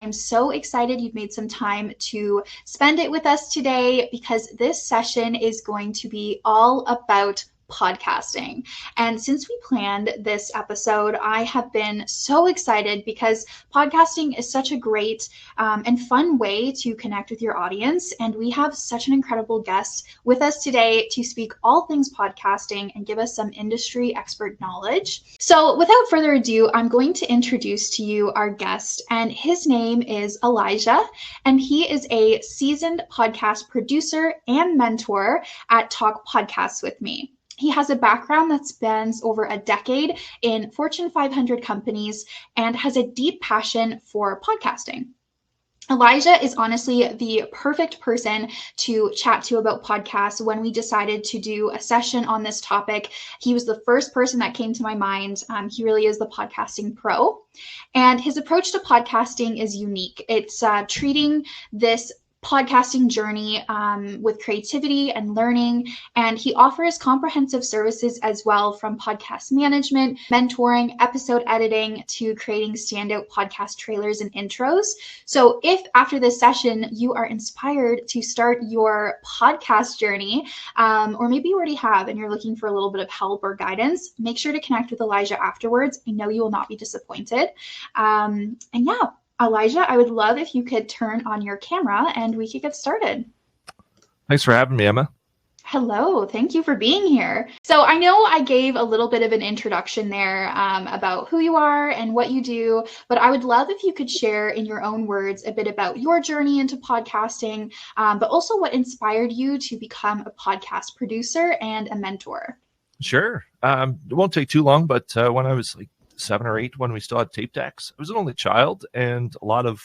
I'm so excited you've made some time to spend it with us today, because this session is going to be all about podcasting. And since we planned this episode, I have been so excited because podcasting is such a great and fun way to connect with your audience. And we have such an incredible guest with us today to speak all things podcasting and give us some industry expert knowledge. So without further ado, I'm going to introduce to you our guest, and his name is Elijah, and he is a seasoned podcast producer and mentor at Talk Podcasts with Me. He has a background that spans over a decade in Fortune 500 companies and has a deep passion for podcasting. Elijah is honestly the perfect person to chat to about podcasts. When we decided to do a session on this topic, he was the first person that came to my mind. He really is the podcasting pro. And his approach to podcasting is unique. It's treating this podcasting journey with creativity and learning, and he offers comprehensive services as well, from podcast management, mentoring, episode editing, to creating standout podcast trailers and intros. So if after this session you are inspired to start your podcast journey, or maybe you already have and you're looking for a little bit of help or guidance, make sure to connect with Elijah afterwards. I know you will not be disappointed. And yeah, Elijah, I would love if you could turn on your camera and we could get started. Thanks for having me, Emma. Hello, thank you for being here. So I know I gave a little bit of an introduction there about who you are and what you do, but I would love if you could share in your own words a bit about your journey into podcasting, but also what inspired you to become a podcast producer and a mentor. Sure. It won't take too long, but when I was like 7 or 8, when we still had tape decks, I was an only child, and a lot of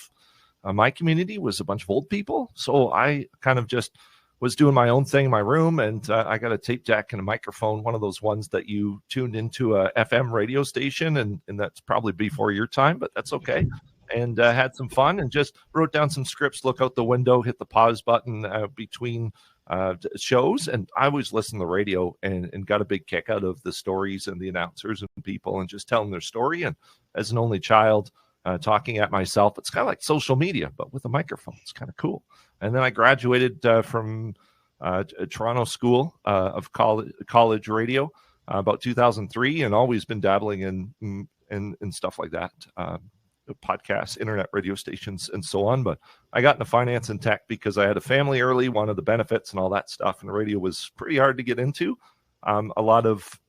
my community was a bunch of old people. So I kind of just was doing my own thing in my room, and I got a tape deck and a microphone, one of those ones that you tuned into a FM radio station, and that's probably before your time, but that's okay. And had some fun and just wrote down some scripts, look out the window, hit the pause button between shows, and I always listened to the radio and got a big kick out of the stories and the announcers and people and just telling their story. And as an only child, talking at myself, it's kind of like social media, but with a microphone. It's kind of cool. And then I graduated from Toronto School of College Radio about 2003, and always been dabbling in stuff like that. Podcasts, internet radio stations, and so on. But I got into finance and tech because I had a family early, wanted the benefits and all that stuff, and radio was pretty hard to get into. A lot of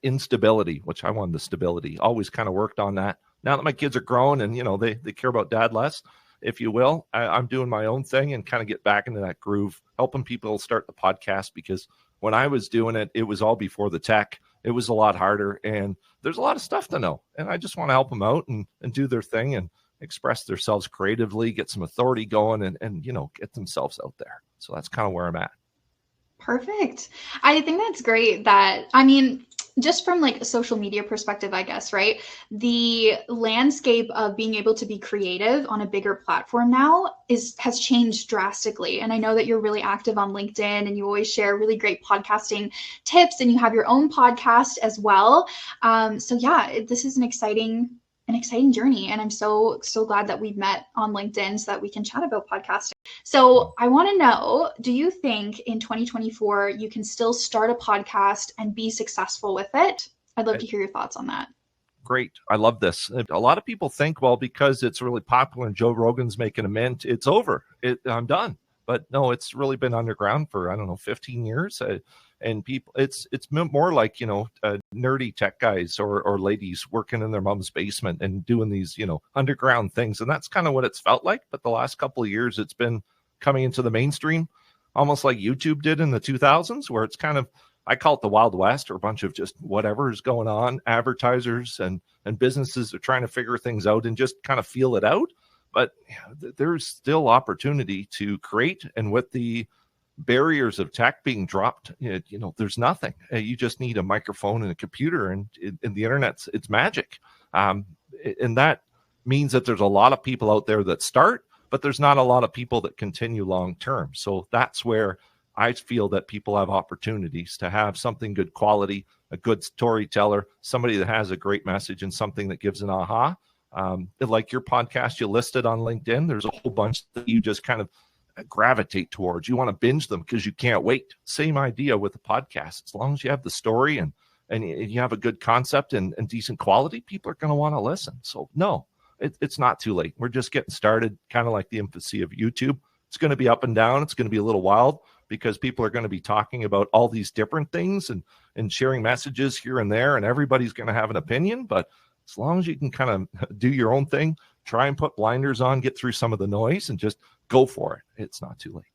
instability, which I wanted the stability. Always kind of worked on that. Now that my kids are grown and they care about dad less, if you will, I'm doing my own thing and kind of get back into that groove, helping people start the podcast, because when I was doing it, it was all before the tech. It was a lot harder, and there's a lot of stuff to know. And I just want to help them out and do their thing and express themselves creatively, get some authority going, and get themselves out there. So that's kind of where I'm at. Perfect. I think that's great just from like a social media perspective, I guess, right? The landscape of being able to be creative on a bigger platform now has changed drastically. And I know that you're really active on LinkedIn and you always share really great podcasting tips, and you have your own podcast as well. So yeah, this is an exciting journey. And I'm so glad that we've met on LinkedIn so that we can chat about podcasting. So I want to know, do you think in 2024, you can still start a podcast and be successful with it? I'd love to hear your thoughts on that. Great. I love this. A lot of people think, well, because it's really popular and Joe Rogan's making a mint, it's over. I'm done. But no, it's really been underground for, 15 years. And people, it's more like, nerdy tech guys or ladies working in their mom's basement and doing these, underground things. And that's kind of what it's felt like. But the last couple of years, it's been coming into the mainstream, almost like YouTube did in the 2000s, where it's kind of, I call it the Wild West, or a bunch of just whatever is going on. Advertisers and businesses are trying to figure things out and just kind of feel it out. But there's still opportunity to create. And with the barriers of tech being dropped, there's nothing. You just need a microphone and a computer, and the internet's it's magic. And that means that there's a lot of people out there that start, but there's not a lot of people that continue long term. So that's where I feel that people have opportunities to have something good quality, a good storyteller, somebody that has a great message and something that gives an aha. Like your podcast, you listed on LinkedIn, there's a whole bunch that you just kind of gravitate towards. You want to binge them because you can't wait. Same idea with the podcast. As long as you have the story and you have a good concept and decent quality, people are going to want to listen. So no, it's not too late. We're just getting started, kind of like the infancy of YouTube. It's going to be up and down. It's going to be a little wild because people are going to be talking about all these different things and sharing messages here and there, and everybody's going to have an opinion. But as long as you can kind of do your own thing, try and put blinders on, get through some of the noise, and just go for it. It's not too late.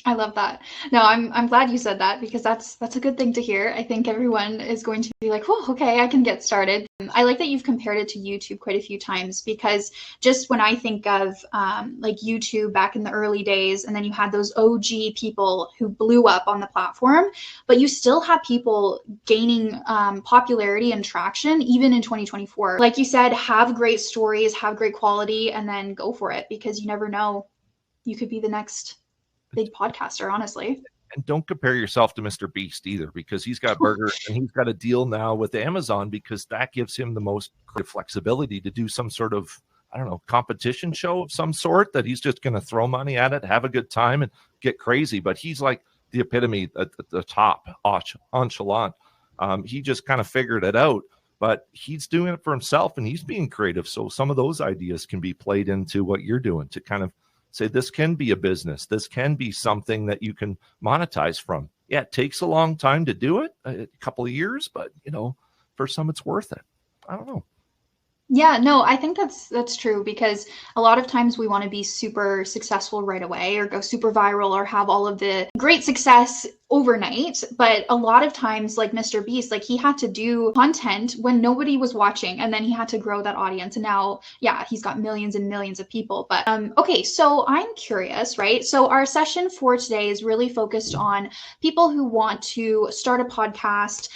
I love that. No, I'm glad you said that, because that's a good thing to hear. I think everyone is going to be like, "Oh, okay, I can get started." I like that you've compared it to YouTube quite a few times, because just when I think of like YouTube back in the early days, and then you had those OG people who blew up on the platform, but you still have people gaining popularity and traction even in 2024. Like you said, have great stories, have great quality, and then go for it, because you never know, you could be the next big podcaster, honestly. And don't compare yourself to Mr. Beast either, because he's got burgers and he's got a deal now with Amazon, because that gives him the most flexibility to do some sort of, I don't know, competition show of some sort that he's just going to throw money at it, have a good time, and get crazy. But he's like the epitome at the top, nonchalant. He just kind of figured it out, but he's doing it for himself and he's being creative. So some of those ideas can be played into what you're doing to kind of say, this can be a business. This can be something that you can monetize from. Yeah, it takes a long time to do it, a couple of years, but for some it's worth it. I don't know. Yeah, no, I think that's true, because a lot of times we want to be super successful right away, or go super viral, or have all of the great success overnight. But a lot of times, like Mr. Beast, like he had to do content when nobody was watching, and then he had to grow that audience. And now, yeah, he's got millions and millions of people. But okay, so I'm curious, right? So our session for today is really focused on people who want to start a podcast.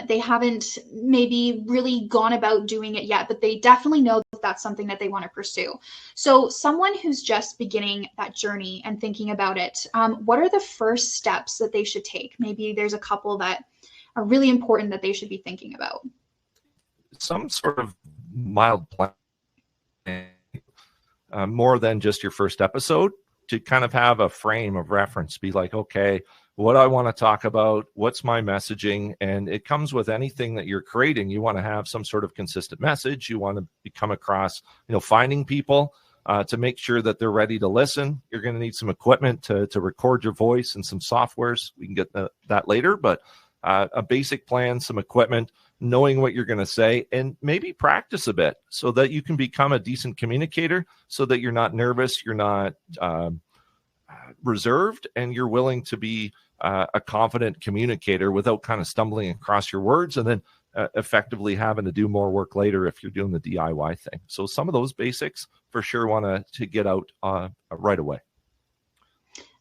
They haven't maybe really gone about doing it yet, but they definitely know that that's something that they want to pursue. So someone who's just beginning that journey and thinking about it, what are the first steps that they should take? Maybe there's a couple that are really important that they should be thinking about. Some sort of mild plan, more than just your first episode, to kind of have a frame of reference. Be like, okay, what I want to talk about, what's my messaging? And it comes with anything that you're creating. You want to have some sort of consistent message. You want to come across, finding people to make sure that they're ready to listen. You're going to need some equipment to record your voice and some softwares. We can get that later, but a basic plan, some equipment, knowing what you're going to say, and maybe practice a bit so that you can become a decent communicator, so that you're not nervous, you're not reserved, and you're willing to be a confident communicator without kind of stumbling across your words, and then effectively having to do more work later if you're doing the DIY thing. So some of those basics for sure want to get out right away.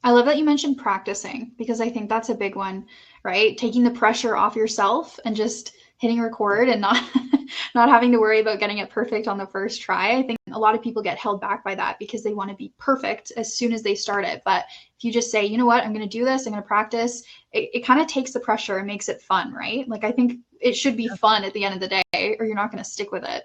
I love that you mentioned practicing, because I think that's a big one, right? Taking the pressure off yourself and just hitting record and not having to worry about getting it perfect on the first try. I think a lot of people get held back by that because they want to be perfect as soon as they start it. But if you just say, you know what, I'm going to do this, I'm going to practice, it kind of takes the pressure and makes it fun, right? Like, I think it should be fun at the end of the day, or you're not going to stick with it.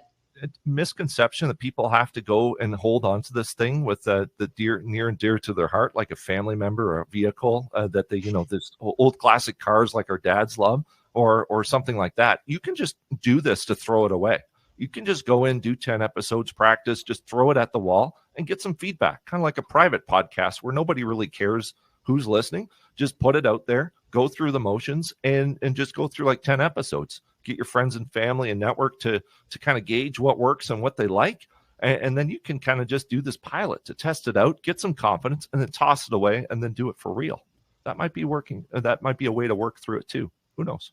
Misconception that people have to go and hold on to this thing with the near and dear to their heart, like a family member or a vehicle that they, this old classic cars like our dads love, or something like that. You can just do this to throw it away. You can just go in, do 10 episodes, practice, just throw it at the wall and get some feedback, kind of like a private podcast where nobody really cares who's listening. Just put it out there, go through the motions, and just go through like 10 episodes. Get your friends and family and network to kind of gauge what works and what they like. And then you can kind of just do this pilot to test it out, get some confidence, and then toss it away and then do it for real. That might be working. That might be a way to work through it too. Who knows?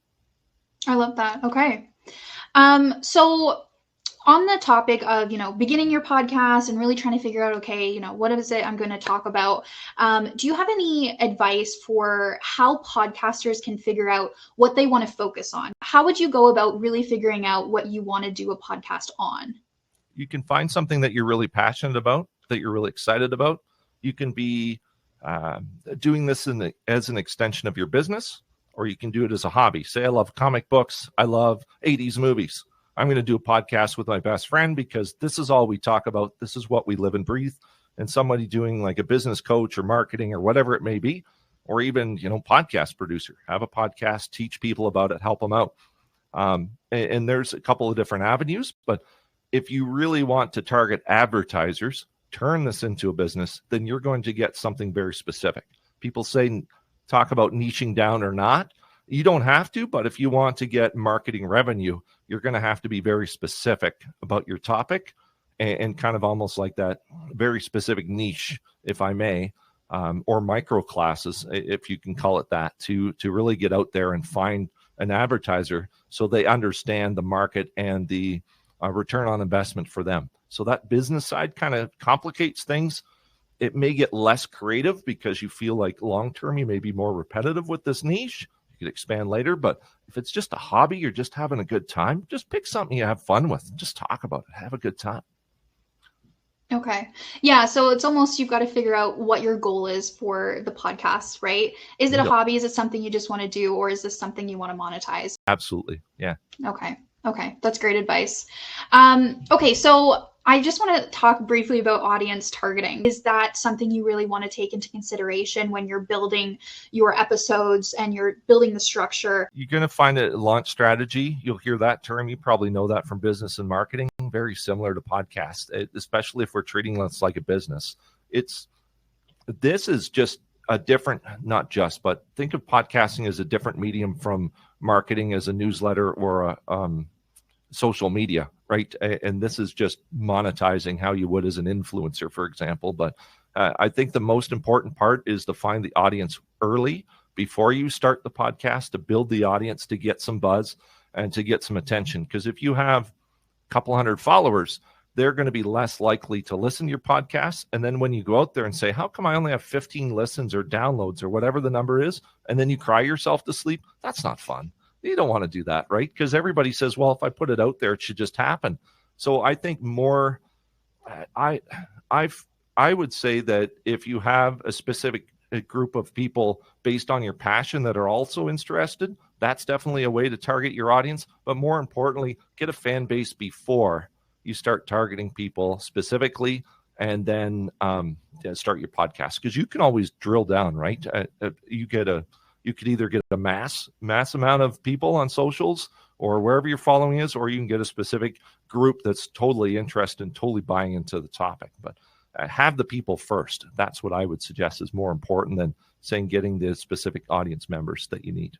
I love that. Okay. So on the topic of, beginning your podcast and really trying to figure out, okay, what is it I'm going to talk about? Do you have any advice for how podcasters can figure out what they want to focus on? How would you go about really figuring out what you want to do a podcast on? You can find something that you're really passionate about, that you're really excited about. You can be doing this as an extension of your business, or you can do it as a hobby. Say, I love comic books. I love 80s movies. I'm going to do a podcast with my best friend because this is all we talk about. This is what we live and breathe. And somebody doing like a business coach or marketing or whatever it may be, or even, podcast producer, have a podcast, teach people about it, help them out. And there's a couple of different avenues, but if you really want to target advertisers, turn this into a business, then you're going to get something very specific. People say, talk about niching down or not. You don't have to, but if you want to get marketing revenue, you're going to have to be very specific about your topic and kind of almost like that very specific niche, if I may, or micro classes, if you can call it that, to really get out there and find an advertiser so they understand the market and the return on investment for them. So that business side kind of complicates things. It may get less creative because you feel like long-term you may be more repetitive with this niche. You could expand later, but if it's just a hobby, you're just having a good time, just pick something you have fun with. Just talk about it. Have a good time. Okay. Yeah. So it's almost, you've got to figure out what your goal is for the podcast, right? Is it a hobby? Is it something you just want to do? Or is this something you want to monetize? Absolutely. Yeah. Okay. That's great advice. Okay. So I just want to talk briefly about audience targeting. Is that something you really want to take into consideration when you're building your episodes and you're building the structure? You're going to find a launch strategy. You'll hear that term. You probably know that from business and marketing. Very similar to podcasts, especially if we're treating this like a business. This is just a different, not just, but think of podcasting as a different medium from marketing as a newsletter or a social media, right? And this is just monetizing how you would as an influencer, for example. But I think the most important part is to find the audience early before you start the podcast, to build the audience, to get some buzz and to get some attention. Because if you have a couple hundred followers, they're going to be less likely to listen to your podcast. And then when you go out there and say, how come I only have 15 listens or downloads or whatever the number is, and then you cry yourself to sleep, that's not fun. You don't want to do that, right? Because everybody says, well, if I put it out there, it should just happen. So I think more, I would say that if you have a specific group of people based on your passion that are also interested, that's definitely a way to target your audience. But more importantly, get a fan base before you start targeting people specifically, and then start your podcast, because you can always drill down, right? You could either get a mass amount of people on socials or wherever your following is, or you can get a specific group that's totally interested and totally buying into the topic. But have the people first. That's what I would suggest is more important than saying getting the specific audience members that you need.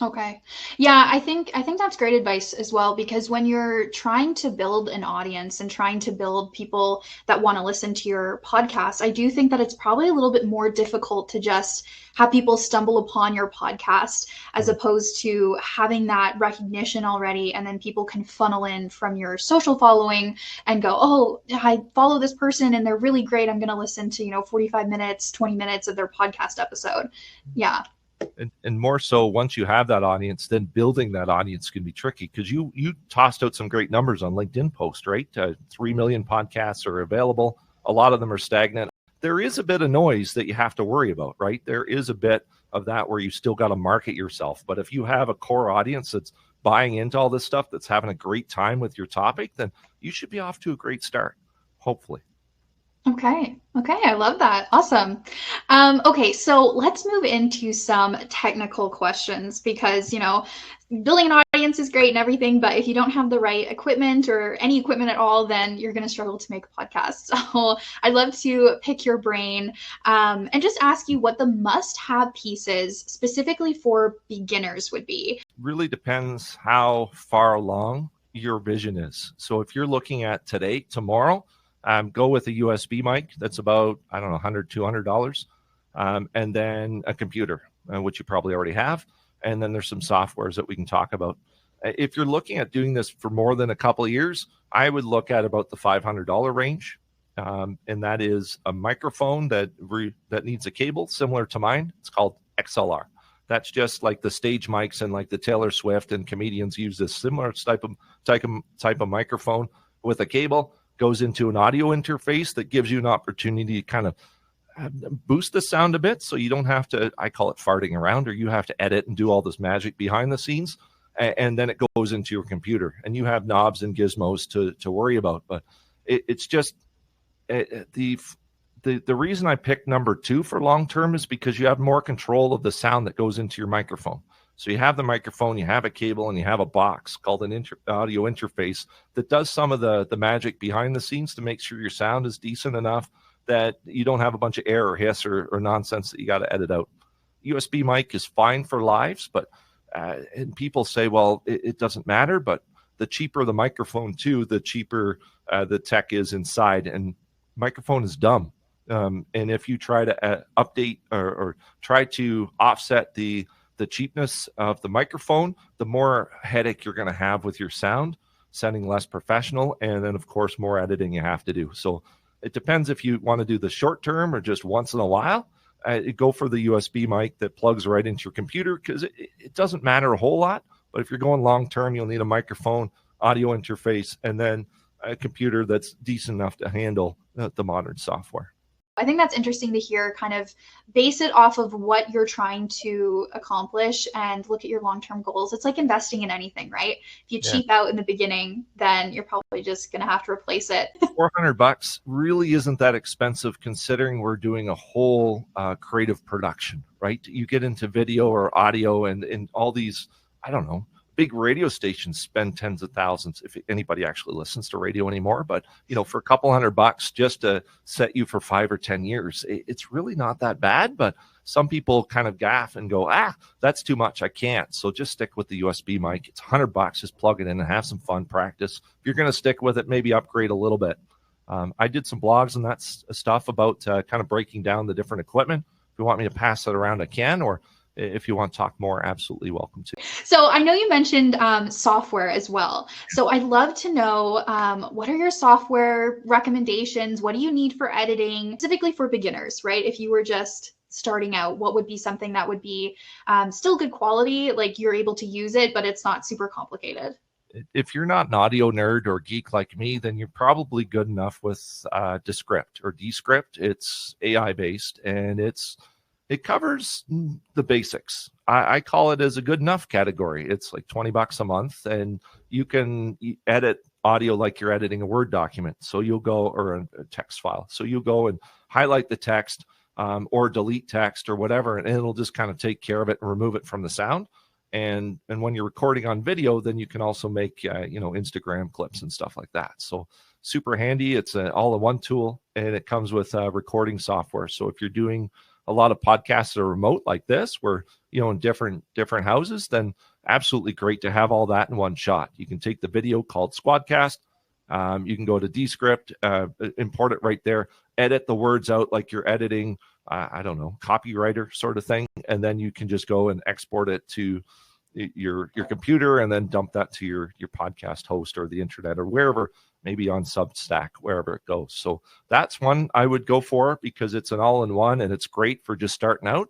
Okay. Yeah, I think that's great advice as well, because when you're trying to build an audience and trying to build people that want to listen to your podcast, I do think that it's probably a little bit more difficult to just have people stumble upon your podcast as opposed to having that recognition already, and then people can funnel in from your social following and go, oh, I follow this person and they're really great. I'm going to listen to, 45 minutes, 20 minutes of their podcast episode. Yeah. And more so, once you have that audience, then building that audience can be tricky, because you tossed out some great numbers on LinkedIn post, right? 3 million podcasts are available. A lot of them are stagnant. There is a bit of noise that you have to worry about, right? There is a bit of that where you still got to market yourself. But if you have a core audience that's buying into all this stuff, that's having a great time with your topic, then you should be off to a great start, hopefully. Okay. I love that. Awesome. Okay. So let's move into some technical questions, because, building an audience is great and everything, but if you don't have the right equipment or any equipment at all, then you're going to struggle to make a podcast. So I'd love to pick your brain and just ask you what the must-have pieces specifically for beginners would be. Really depends how far along your vision is. So if you're looking at today, tomorrow, go with a USB mic. That's about, $100, $200. And then a computer, which you probably already have. And then there's some softwares that we can talk about. If you're looking at doing this for more than a couple of years, I would look at about the $500 range. And that is a microphone that needs a cable similar to mine. It's called XLR. That's just like the stage mics and like the Taylor Swift and comedians use this similar type of microphone with a cable. Goes into an audio interface that gives you an opportunity to kind of boost the sound a bit so you don't have to, I call it farting around, or you have to edit and do all this magic behind the scenes. And then it goes into your computer and you have knobs and gizmos to worry about. But it's just the reason I picked number 2 for long term is because you have more control of the sound that goes into your microphone. So you have the microphone, you have a cable, and you have a box called an audio interface that does some of the magic behind the scenes to make sure your sound is decent enough that you don't have a bunch of air or hiss or nonsense that you got to edit out. USB mic is fine for lives, but and people say, well, it doesn't matter, but the cheaper the microphone too, the cheaper the tech is inside. And microphone is dumb. And if you try to update or try to offset the cheapness of the microphone, the more headache you're going to have with your sound, sounding less professional, and then of course more editing you have to do. So it depends if you want to do the short term or just once in a while. Go for the USB mic that plugs right into your computer, because it doesn't matter a whole lot. But if you're going long term, you'll need a microphone, audio interface, and then a computer that's decent enough to handle the modern software. I think that's interesting to hear, kind of base it off of what you're trying to accomplish and look at your long-term goals. It's like investing in anything, right? If you cheap out in the beginning, then you're probably just going to have to replace it. $400 really isn't that expensive considering we're doing a whole creative production, right? You get into video or audio and all these, I don't know, big radio stations spend tens of thousands, if anybody actually listens to radio anymore. But, for a couple $100 just to set you for 5 or 10 years, it's really not that bad. But some people kind of gaff and go, that's too much, I can't. So just stick with the USB mic. It's $100, just plug it in and have some fun practice. If you're going to stick with it, maybe upgrade a little bit. I did some blogs and that stuff about kind of breaking down the different equipment. If you want me to pass that around, I can, or if you want to talk more, absolutely welcome to. So I know you mentioned software as well. So I'd love to know, what are your software recommendations? What do you need for editing, specifically for beginners, right? If you were just starting out, what would be something that would be still good quality, like you're able to use it, but it's not super complicated? If you're not an audio nerd or geek like me, then you're probably good enough with Descript or Descript. It's AI based and it covers the basics. I call it as a good enough category. It's like $20 a month, and you can edit audio like you're editing a Word document. So you'll go, or a text file. So you'll go and highlight the text or delete text or whatever, and it'll just kind of take care of it and remove it from the sound. And when you're recording on video, then you can also make Instagram clips and stuff like that. So super handy. It's an all-in-one tool, and it comes with recording software. So if you're doing a lot of podcasts that are remote like this, where in different houses, then absolutely great to have all that in one shot. You can take the video called Squadcast. You can go to Descript, import it right there, edit the words out like you're editing, I don't know, copywriter sort of thing, and then you can just go and export it to your computer and then dump that to your podcast host or the internet or wherever, maybe on Substack, wherever it goes. So that's one I would go for because it's an all-in-one and it's great for just starting out.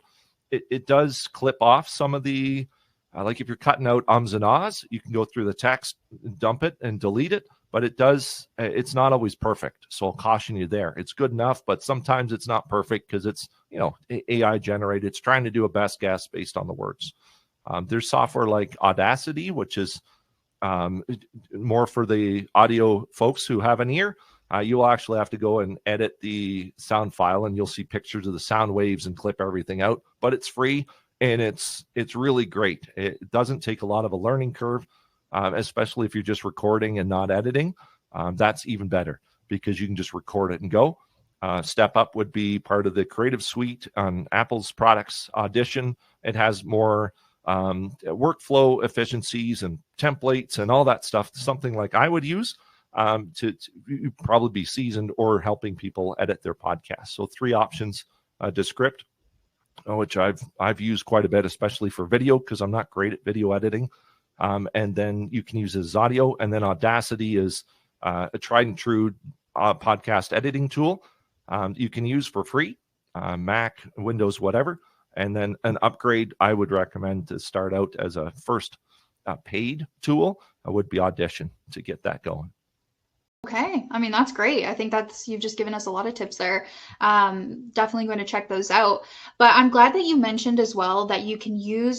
It does clip off some of the, like if you're cutting out ums and ahs, you can go through the text, dump it and delete it, but it's not always perfect. So I'll caution you there. It's good enough, but sometimes it's not perfect because it's, AI generated. It's trying to do a best guess based on the words. There's software like Audacity, which is more for the audio folks who have an ear. You'll actually have to go and edit the sound file, and you'll see pictures of the sound waves and clip everything out. But it's free, and it's really great. It doesn't take a lot of a learning curve, especially if you're just recording and not editing. That's even better because you can just record it and go. Step Up would be part of the Creative Suite on Apple's products. Audition, it has more workflow efficiencies and templates and all that stuff, something like I would use to probably be seasoned or helping people edit their podcasts. So 3 options: Descript, which I've used quite a bit, especially for video because I'm not great at video editing. And then you can use it as audio. And then Audacity is a tried and true podcast editing tool you can use for free, Mac, Windows, whatever. And then an upgrade I would recommend to start out as a first paid tool would be Audition to get that going. Okay. I mean, that's great. I think you've just given us a lot of tips there. Definitely going to check those out. But I'm glad that you mentioned as well that you can you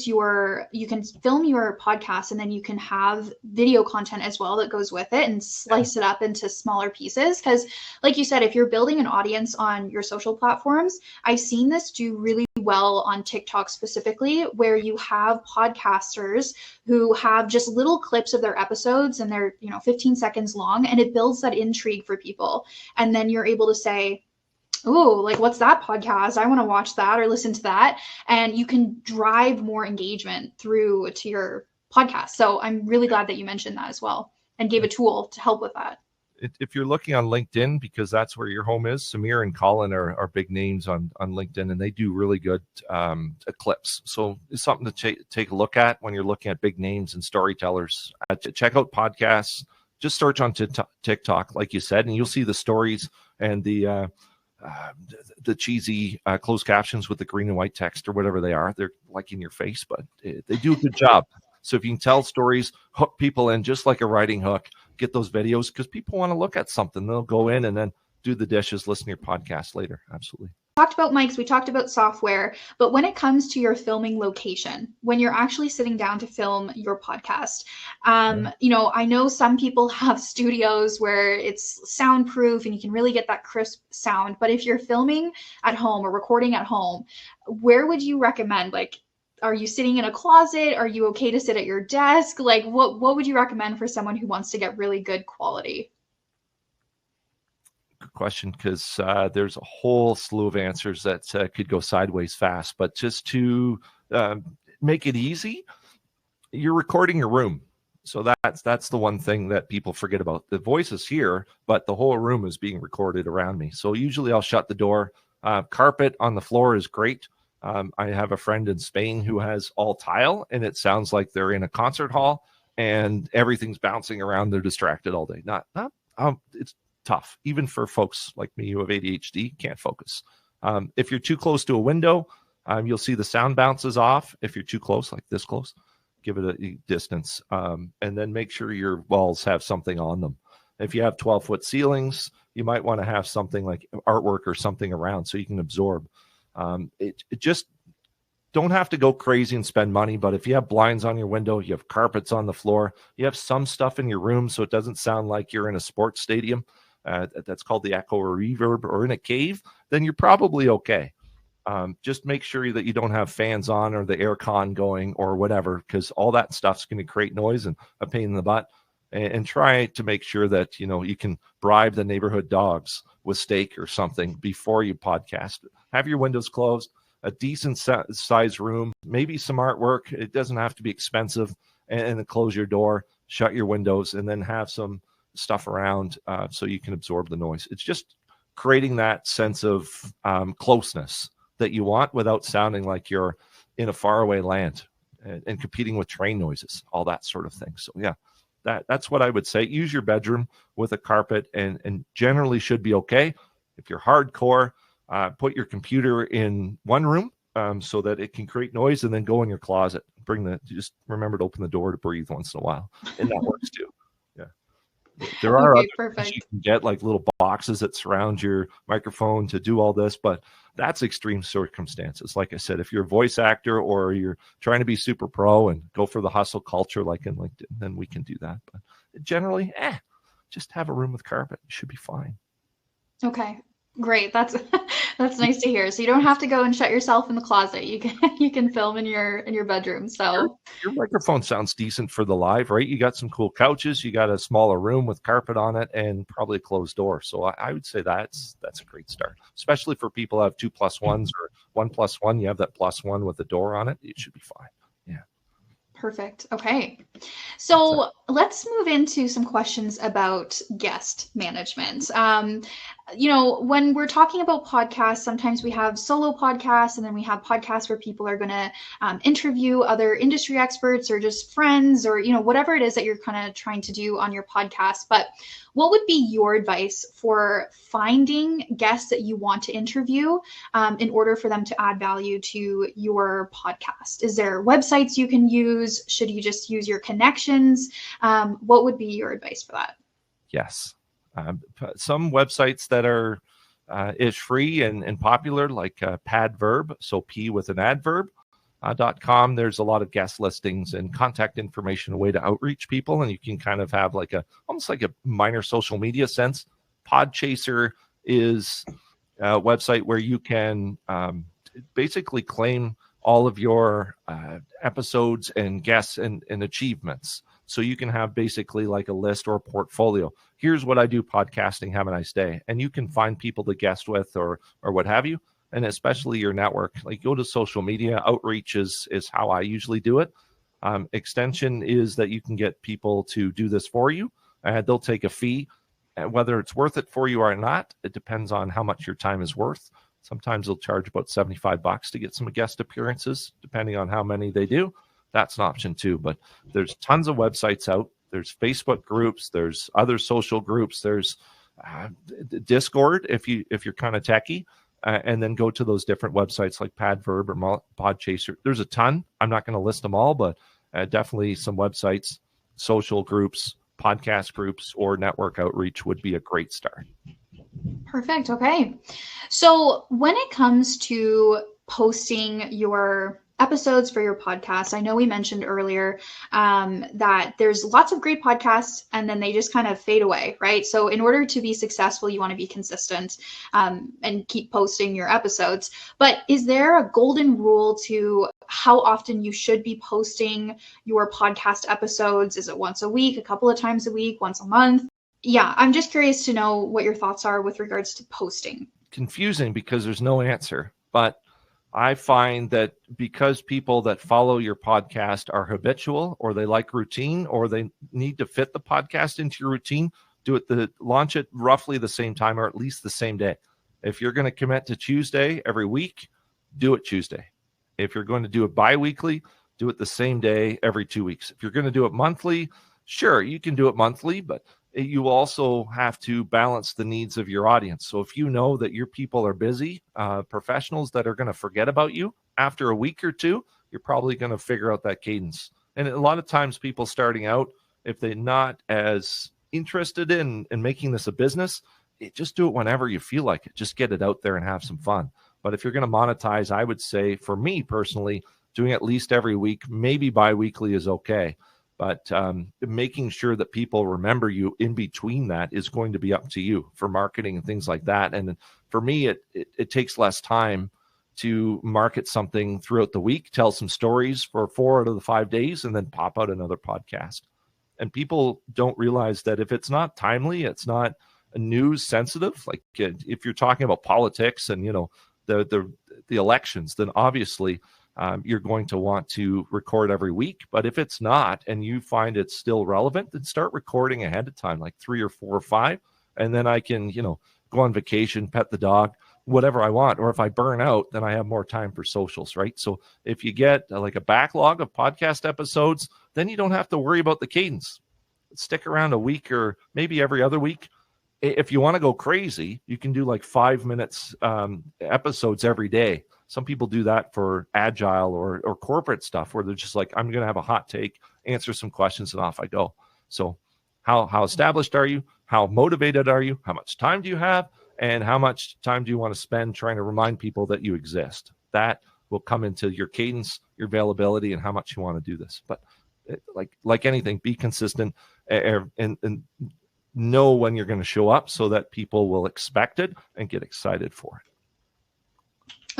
can film your podcast and then you can have video content as well that goes with it and slice it up into smaller pieces. Because, like you said, if you're building an audience on your social platforms, I've seen this do really well on TikTok specifically, where you have podcasters who have just little clips of their episodes and they're 15 seconds long, and it builds that intrigue for people. And then you're able to say, oh, like, what's that podcast? I want to watch that or listen to that. And you can drive more engagement through to your podcast. So I'm really glad that you mentioned that as well and gave a tool to help with that. If you're looking on LinkedIn, because that's where your home is, Samir and Colin are big names on LinkedIn, and they do really good clips. So it's something to take a look at when you're looking at big names and storytellers. Check out podcasts. Just search on TikTok, like you said, and you'll see the stories and the cheesy closed captions with the green and white text or whatever they are. They're like in your face, but they do a good job. So if you can tell stories, hook people in just like a writing hook, get those videos, because people want to look at something. They'll go in and then do the dishes, listen to your podcast later. Absolutely. We talked about mics, we talked about software, but when it comes to your filming location, when you're actually sitting down to film your podcast, I know some people have studios where it's soundproof and you can really get that crisp sound, but if you're filming at home or recording at home, where would you recommend? Like, are you sitting in a closet? Are you okay to sit at your desk? Like, what would you recommend for someone who wants to get really good quality? Good question, because there's a whole slew of answers that could go sideways fast. But just to make it easy, you're recording your room. So that's the one thing that people forget about. The voice is here, but the whole room is being recorded around me. So usually I'll shut the door. Carpet on the floor is great. I have a friend in Spain who has all tile, and it sounds like they're in a concert hall and everything's bouncing around. They're distracted all day. It's tough, even for folks like me who have ADHD, can't focus. If you're too close to a window, you'll see the sound bounces off. If you're too close, like this close, give it a distance, and then make sure your walls have something on them. If you have 12-foot ceilings, you might want to have something like artwork or something around so you can absorb. It just don't have to go crazy and spend money, but if you have blinds on your window, you have carpets on the floor, you have some stuff in your room so it doesn't sound like you're in a sports stadium, that's called the echo or reverb, or in a cave, then you're probably okay. Just make sure that you don't have fans on or the air con going or whatever, because all that stuff's going to create noise and a pain in the butt. And try to make sure that you can bribe the neighborhood dogs with steak or something before you podcast. Have your windows closed, a decent size room, maybe some artwork. It doesn't have to be expensive, and then close your door, shut your windows, and then have some stuff around so you can absorb the noise. It's just creating that sense of closeness that you want without sounding like you're in a faraway land and competing with train noises, all that sort of thing. So yeah. That's what I would say. Use your bedroom with a carpet and generally should be okay. If you're hardcore, put your computer in one room so that it can create noise, and then go in your closet. Just remember to open the door to breathe once in a while, and that works too. Yeah. There are other things you can get, like little boxes that surround your microphone to do all this, but that's extreme circumstances. Like I said, if you're a voice actor or you're trying to be super pro and go for the hustle culture like in LinkedIn, then we can do that. But generally, just have a room with carpet. You should be fine. Okay. Great. That's nice to hear. So you don't have to go and shut yourself in the closet. You can film in your bedroom. So your microphone sounds decent for the live, right? You got some cool couches, you got a smaller room with carpet on it, and probably a closed door. So I would say that's a great start, especially for people who have 2+1s or 1+1. You have that +1 with a door on it. It should be fine. Yeah. Perfect. Okay. So let's move into some questions about guest management. When we're talking about podcasts, sometimes we have solo podcasts, and then we have podcasts where people are going to interview other industry experts or just friends, or, whatever it is that you're kind of trying to do on your podcast. But what would be your advice for finding guests that you want to interview in order for them to add value to your podcast? Is there websites you can use? Should you just use your connections? What would be your advice for that? Yes. Some websites that are is free and popular, like Padverb, so P with an adverb. .com. There's a lot of guest listings and contact information, a way to outreach people, and you can kind of have like almost like a minor social media sense. Podchaser is a website where you can basically claim all of your episodes and guests and achievements. So you can have basically like a list or a portfolio. Here's what I do podcasting. Have a nice day. And you can find people to guest with or what have you. And especially your network, like go to social media. Outreach is how I usually do it. Extension is that you can get people to do this for you. They'll take a fee. And whether it's worth it for you or not, it depends on how much your time is worth. Sometimes they'll charge about $75 to get some guest appearances, depending on how many they do. That's an option too. But there's tons of websites out. There's Facebook groups. There's other social groups. There's Discord if you're kind of techie. And then go to those different websites like Padverb or Podchaser. There's a ton. I'm not going to list them all, but definitely some websites, social groups, podcast groups, or network outreach would be a great start. Perfect. Okay. So when it comes to posting your episodes for your podcast, I know we mentioned earlier that there's lots of great podcasts and then they just kind of fade away, right? So in order to be successful, you want to be consistent and keep posting your episodes. But is there a golden rule to how often you should be posting your podcast episodes? Is it once a week, a couple of times a week, once a month? Yeah, I'm just curious to know what your thoughts are with regards to posting. Confusing because there's no answer, but I find that because people that follow your podcast are habitual or they like routine or they need to fit the podcast into your routine, launch it roughly the same time or at least the same day. If you're going to commit to Tuesday every week, do it Tuesday. If you're going to do it bi-weekly, do it the same day every 2 weeks. If you're going to do it monthly, sure, you can do it monthly, but you also have to balance the needs of your audience. So if you know that your people are busy, professionals that are going to forget about you after a week or two, you're probably going to figure out that cadence. And a lot of times people starting out, if they're not as interested in making this a business, just do it whenever you feel like it. Just get it out there and have some fun. But if you're going to monetize, I would say for me personally, doing at least every week, maybe bi-weekly is okay. But making sure that people remember you in between that is going to be up to you for marketing and things like that. And for me, it takes less time to market something throughout the week, tell some stories for 4 out of the 5 days, and then pop out another podcast. And people don't realize that if it's not timely, it's not news sensitive. Like if you're talking about politics and the elections, then obviously you're going to want to record every week. But if it's not, and you find it's still relevant, then start recording ahead of time, like 3 or 4 or 5. And then I can, go on vacation, pet the dog, whatever I want. Or if I burn out, then I have more time for socials, right? So if you get like a backlog of podcast episodes, then you don't have to worry about the cadence. Stick around a week or maybe every other week. If you want to go crazy, you can do like 5 minutes episodes every day. Some people do that for agile or corporate stuff where they're just like, I'm going to have a hot take, answer some questions, and off I go. So how established are you? How motivated are you? How much time do you have? And how much time do you want to spend trying to remind people that you exist? That will come into your cadence, your availability, and how much you want to do this. But like anything, be consistent and know when you're going to show up so that people will expect it and get excited for it.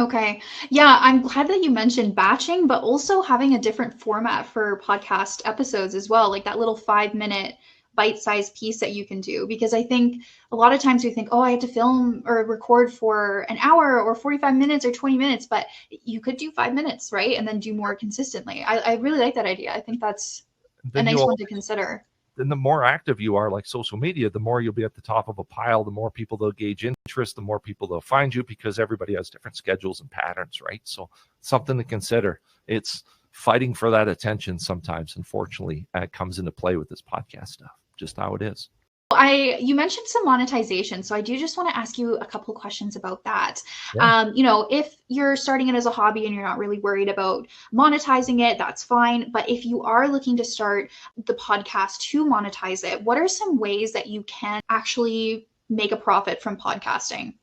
Okay. Yeah, I'm glad that you mentioned batching, but also having a different format for podcast episodes as well, like that little 5-minute bite-sized piece that you can do. Because I think a lot of times we think, oh, I have to film or record for an hour or 45 minutes or 20 minutes, but you could do 5 minutes, right? And then do more consistently. I really like that idea. I think that's a nice one to consider. Then the more active you are, like social media, the more you'll be at the top of a pile, the more people they'll gauge interest, the more people they'll find you, because everybody has different schedules and patterns, right? So something to consider. It's fighting for that attention sometimes, unfortunately, comes into play with this podcast stuff, just how it is. You mentioned some monetization, so I do just want to ask you a couple questions about that. Yeah. If you're starting it as a hobby and you're not really worried about monetizing it, that's fine. But if you are looking to start the podcast to monetize it, what are some ways that you can actually make a profit from podcasting?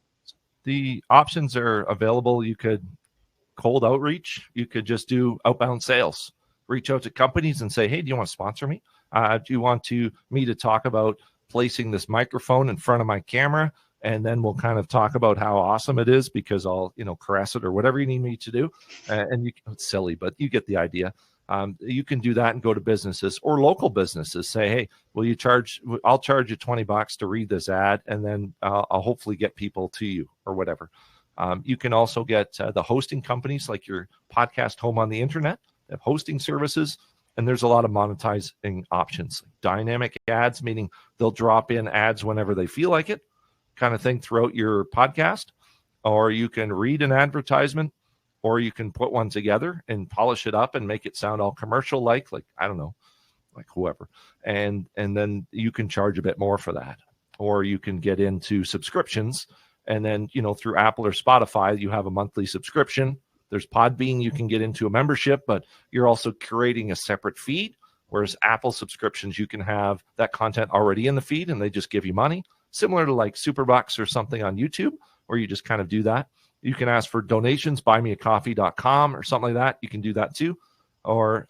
The options are available. You could cold outreach. You could just do outbound sales. Reach out to companies and say, hey, do you want to sponsor me? Do you want me to talk about placing this microphone in front of my camera? And then we'll kind of talk about how awesome it is because I'll, caress it or whatever you need me to do. And it's silly, but you get the idea. You can do that and go to businesses or local businesses. Say, hey, I'll charge you $20 to read this ad, and then I'll hopefully get people to you or whatever. You can also get the hosting companies like your podcast home on the internet. They have hosting services, and there's a lot of monetizing options. Dynamic ads, meaning they'll drop in ads whenever they feel like it, kind of thing throughout your podcast. Or you can read an advertisement, or you can put one together and polish it up and make it sound all commercial like I don't know, like whoever. And then you can charge a bit more for that. Or you can get into subscriptions. And then, through Apple or Spotify, you have a monthly subscription. There's Podbean, you can get into a membership, but you're also creating a separate feed. Whereas Apple subscriptions, you can have that content already in the feed and they just give you money. Similar to like Superbucks or something on YouTube, where you just kind of do that. You can ask for donations, buymeacoffee.com or something like that. You can do that too. Or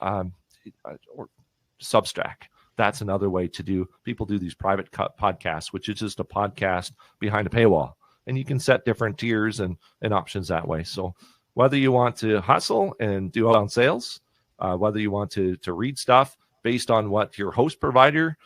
Substack. That's another way to do. People do these private podcasts, which is just a podcast behind a paywall. And you can set different tiers and options that way. So whether you want to hustle and do outbound sales, whether you want to read stuff based on what your host provider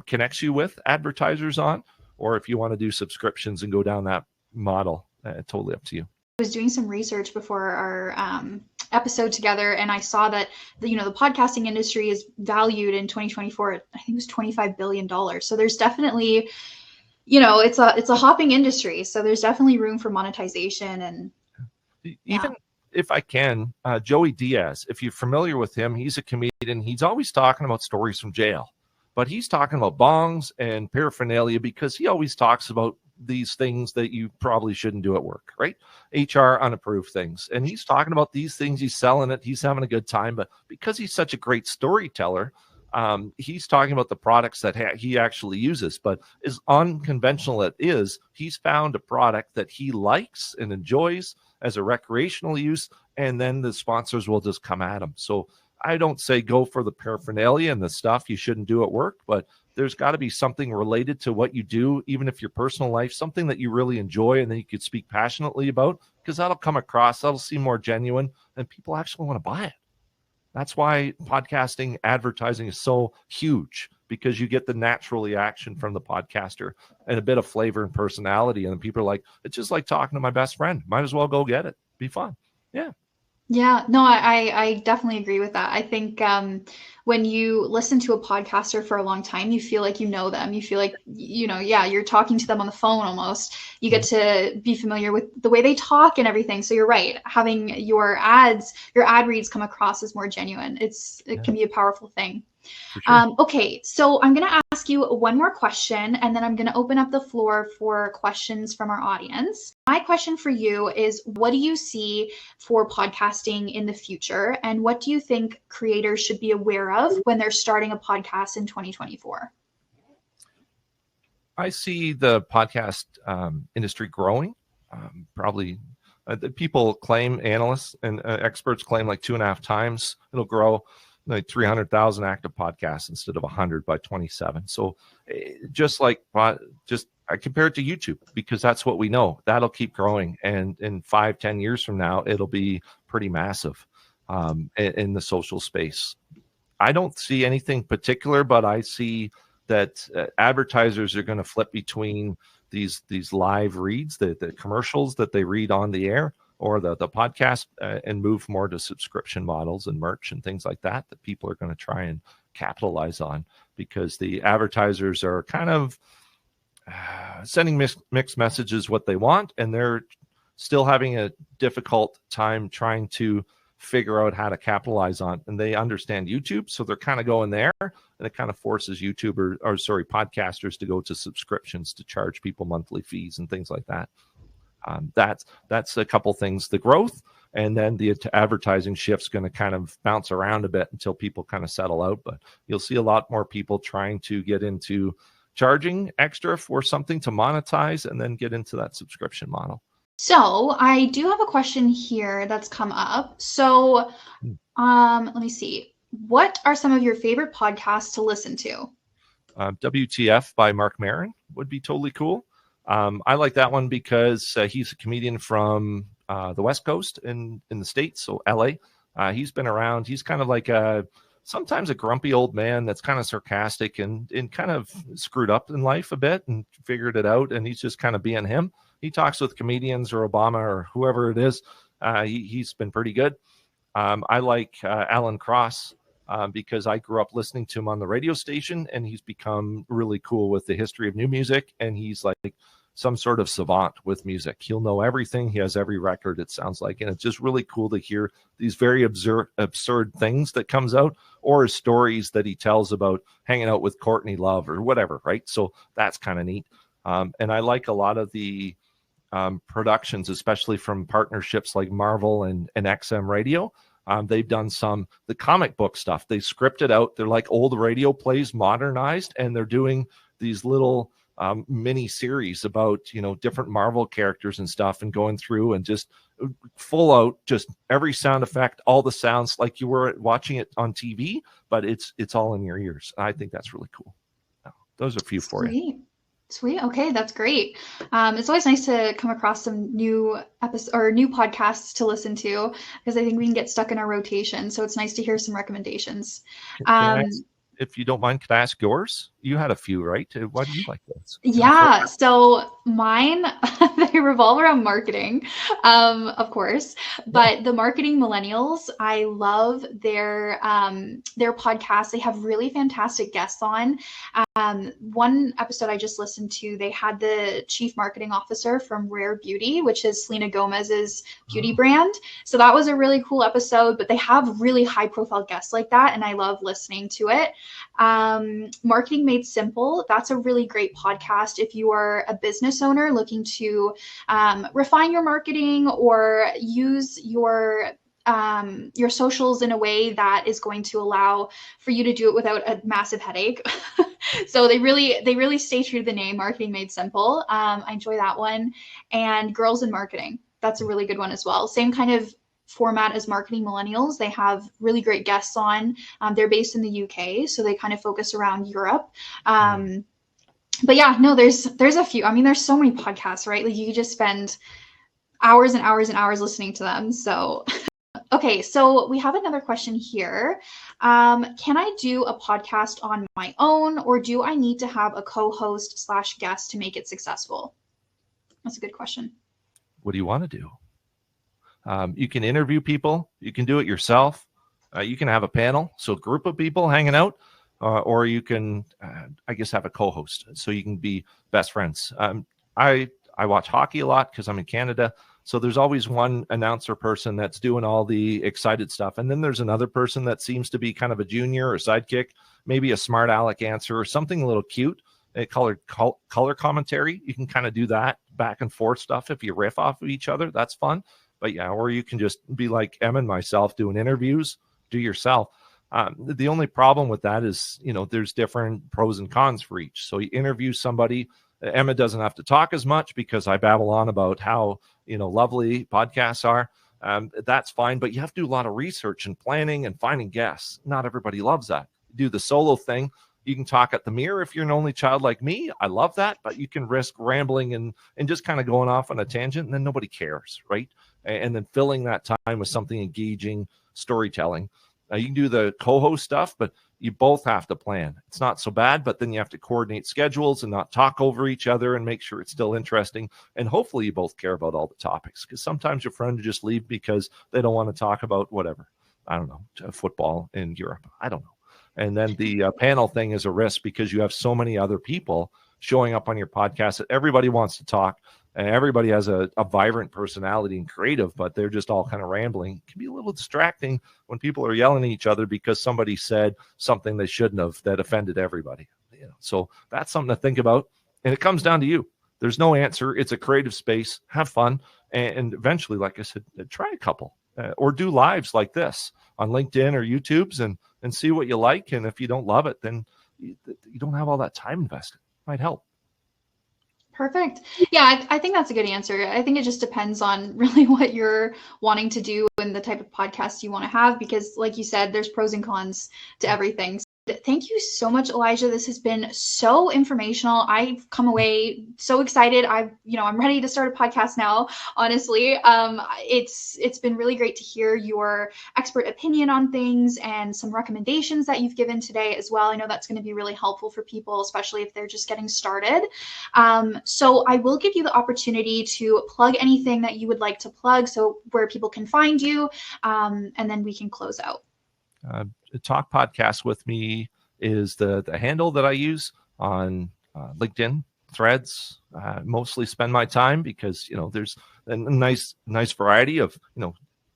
connects you with advertisers on, or if you want to do subscriptions and go down that model, totally up to you. I was doing some research before our episode together, and I saw that the podcasting industry is valued in 2024 at, I think it was $25 billion. So there's definitely, it's a hopping industry. So there's definitely room for monetization. And even if I can, Joey Diaz, if you're familiar with him, he's a comedian. He's always talking about stories from jail, but he's talking about bongs and paraphernalia because he always talks about these things that you probably shouldn't do at work, right? HR unapproved things. And he's talking about these things. He's selling it. He's having a good time. But because he's such a great storyteller, he's talking about the products that he actually uses. But as unconventional it is, he's found a product that he likes and enjoys as a recreational use, and then the sponsors will just come at him. So I don't say go for the paraphernalia and the stuff you shouldn't do at work, but there's got to be something related to what you do, even if your personal life, something that you really enjoy and then you could speak passionately about, because that'll come across, that'll seem more genuine, and people actually want to buy it. That's why podcasting advertising is so huge, because you get the natural reaction from the podcaster and a bit of flavor and personality. And people are like, it's just like talking to my best friend. Might as well go get it. Be fun. Yeah. Yeah, no, I definitely agree with that. I think when you listen to a podcaster for a long time, you feel like you know them. You feel like, you're talking to them on the phone almost. You get to be familiar with the way they talk and everything. So you're right. Having your ad reads come across as more genuine. It can be a powerful thing. Sure. Okay, so I'm going to ask you one more question, and then I'm going to open up the floor for questions from our audience. My question for you is, what do you see for podcasting in the future, and what do you think creators should be aware of when they're starting a podcast in 2024? I see the podcast industry growing. Probably people claim, analysts and experts claim like 2.5 times it'll grow. Like 300,000 active podcasts instead of 100 by 27. So I compare it to YouTube because that's what we know. That'll keep growing. And in 5-10 years from now, it'll be pretty massive in the social space. I don't see anything particular, but I see that advertisers are going to flip between these live reads, the commercials that they read on the air, or the podcast, and move more to subscription models and merch and things like that people are going to try and capitalize on, because the advertisers are kind of sending mixed messages what they want, and they're still having a difficult time trying to figure out how to capitalize on it. And they understand YouTube, so they're kind of going there, and it kind of forces podcasters to go to subscriptions to charge people monthly fees and things like that. That's a couple things. The growth, and then the advertising shift's going to kind of bounce around a bit until people kind of settle out. But you'll see a lot more people trying to get into charging extra for something to monetize and then get into that subscription model. So I do have a question here that's come up. So let me see. What are some of your favorite podcasts to listen to? WTF by Mark Maron would be totally cool. I like that one because he's a comedian from the West Coast in the States, so LA. He's been around. He's kind of like sometimes a grumpy old man that's kind of sarcastic and kind of screwed up in life a bit and figured it out, and he's just kind of being him. He talks with comedians or Obama or whoever it is. He's been pretty good. I like Alan Cross because I grew up listening to him on the radio station, and he's become really cool with the history of new music, and he's like some sort of savant with music. He'll know everything. He has every record, it sounds like, and it's just really cool to hear these very absurd things that comes out, or stories that he tells about hanging out with Courtney Love or whatever, right? So that's kind of neat. And I like a lot of the productions, especially from partnerships like Marvel and XM Radio. They've done the comic book stuff. They script it out. They're like old radio plays modernized, and they're doing these little mini series about, different Marvel characters and stuff, and going through and just full out, just every sound effect, all the sounds like you were watching it on TV, but it's all in your ears. I think that's really cool. Those are a few for you. Sweet. Okay, that's great. It's always nice to come across some new episodes or new podcasts to listen to, because I think we can get stuck in our rotation. So it's nice to hear some recommendations. If you don't mind, could I ask yours? You had a few, right? Why do you like those? Yeah, so mine, they revolve around marketing, of course, but the Marketing Millennials, I love their podcast. They have really fantastic guests on. One episode I just listened to, they had the chief marketing officer from Rare Beauty, which is Selena Gomez's beauty brand. So that was a really cool episode, but they have really high profile guests like that, and I love listening to it. Marketing Made Simple, that's a really great podcast if you are a business owner looking to refine your marketing or use your socials in a way that is going to allow for you to do it without a massive headache. So they really stay true to the name, Marketing Made Simple. I enjoy that one. And Girls in Marketing, that's a really good one as well. Same kind of format as Marketing Millennials. They have really great guests on. They're based in the UK, so they kind of focus around Europe. But yeah, no, there's a few. I mean, there's so many podcasts, right? Like you could just spend hours and hours and hours listening to them. So okay, so we have another question here. Can I do a podcast on my own, or do I need to have a co-host / guest to make it successful? That's a good question. What do you want to do? You can interview people. You can do it yourself. You can have a panel, so a group of people hanging out, or you can, I guess, have a co-host, so you can be best friends. I watch hockey a lot because I'm in Canada, so there's always one announcer person that's doing all the excited stuff, and then there's another person that seems to be kind of a junior or sidekick, maybe a smart aleck answer or something a little cute. Color commentary. You can kind of do that back and forth stuff if you riff off of each other. That's fun. But yeah, or you can just be like Emma and myself doing interviews, do yourself. The only problem with that is, there's different pros and cons for each. So you interview somebody, Emma doesn't have to talk as much because I babble on about how, lovely podcasts are. That's fine, but you have to do a lot of research and planning and finding guests. Not everybody loves that. Do the solo thing. You can talk at the mirror if you're an only child like me. I love that, but you can risk rambling and just kind of going off on a tangent, and then nobody cares, right? And then filling that time with something engaging, storytelling. You can do the co-host stuff, but you both have to plan. It's not so bad, but then you have to coordinate schedules and not talk over each other and make sure it's still interesting. And hopefully you both care about all the topics, because sometimes your friend will just leave because they don't want to talk about whatever. I don't know, football in Europe. I don't know. And then the panel thing is a risk because you have so many other people showing up on your podcast that everybody wants to talk. and everybody has a vibrant personality and creative, but they're just all kind of rambling. It can be a little distracting when people are yelling at each other because somebody said something they shouldn't have that offended everybody. So that's something to think about. And it comes down to you. There's no answer. It's a creative space. Have fun. And eventually, like I said, try a couple or do lives like this on LinkedIn or YouTube's and see what you like. And if you don't love it, then you don't have all that time invested. Might help. Perfect. Yeah, I think that's a good answer. I think it just depends on really what you're wanting to do and the type of podcast you want to have, because like you said, there's pros and cons to everything. Thank you so much, Elijah. This has been so informational. I've come away so excited. I'm ready to start a podcast now. Honestly, it's been really great to hear your expert opinion on things and some recommendations that you've given today as well. I know that's going to be really helpful for people, especially if they're just getting started. So I will give you the opportunity to plug anything that you would like to plug, so where people can find you, and then we can close out. Talk Podcast with Me is the handle that I use on LinkedIn, Threads. Mostly spend my time because there's a nice variety of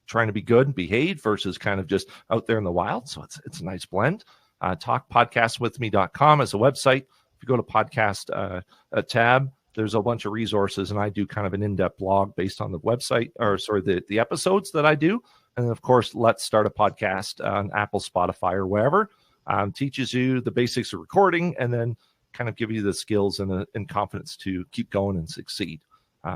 trying to be good and behave versus kind of just out there in the wild. So it's a nice blend. Talkpodcastwithme.com is a website. If you go to podcast tab, there's a bunch of resources, and I do kind of an in-depth blog based on the website, the episodes that I do. And then, of course, Let's Start a Podcast on Apple, Spotify, or wherever. Teaches you the basics of recording and then kind of give you the skills and confidence to keep going and succeed.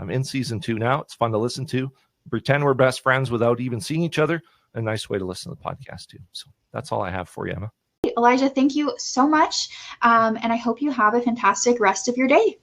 In season 2 now, it's fun to listen to. Pretend we're best friends without even seeing each other. A nice way to listen to the podcast, too. So that's all I have for you, Emma. Elijah, thank you so much. And I hope you have a fantastic rest of your day.